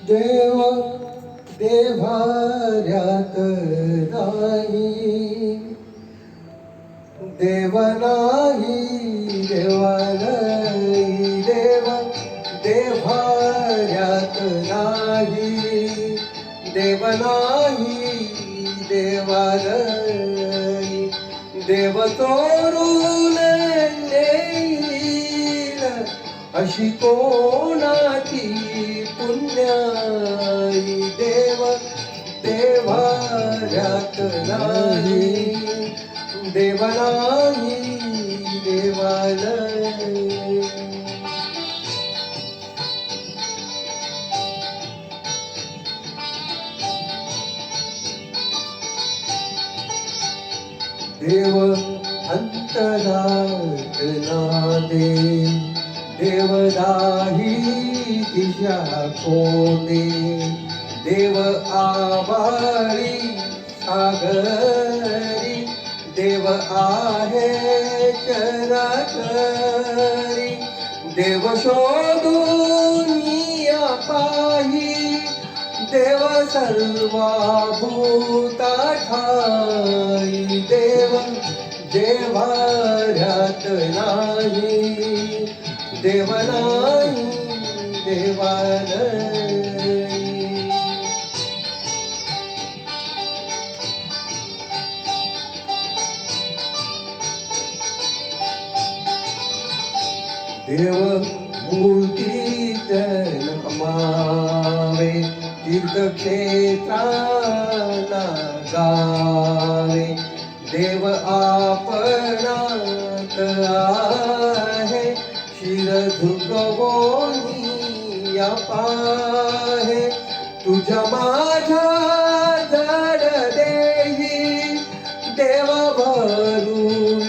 देव देव्हाऱ्यात नाही, देव नाही देवालय, देव देव्हाऱ्यात नाही, देव नाही देवालय, देव चोरून नेईल अशी कोणाची पुण्याई, देव देव्हाऱ्यात नाही, देव नाही देवालय. देव अंतरात नादे, देव नाही दिशा कोणे, देव आभाळी सागरी, देव आहे चराचरी, देव शोधून पाही, देव सर्वभूता ठाई, देव देव्हाऱ्यात नाही, देव नाही देवालय. देव मूर्तीत नमावे, तीर्थक्षेत्राला गावे, देव आपणात आहे, शिर झुकवोनी पाहे, तुझ्या माझ्या जड देही, देव भरून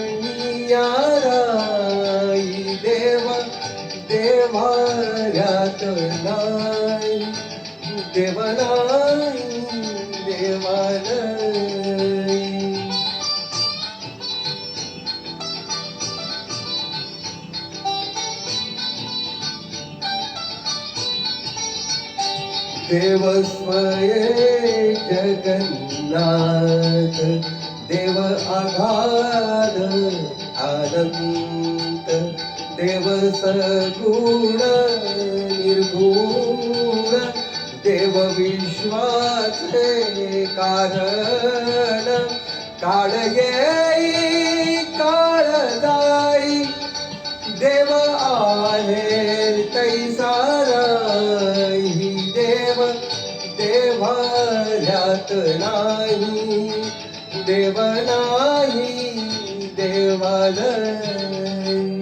राई, देव देव्हाऱ्यात नाही, देव नाही देवालय. देव स्वये जगन्नाथ, देव आघात अनंत, देव सगुण निर्गुण, देव विश्वाचे कारण, काळ येई काळ जाई, देव आहे तैसा राही, देव देव्हाऱ्यात नाही, देव नाही देवालय.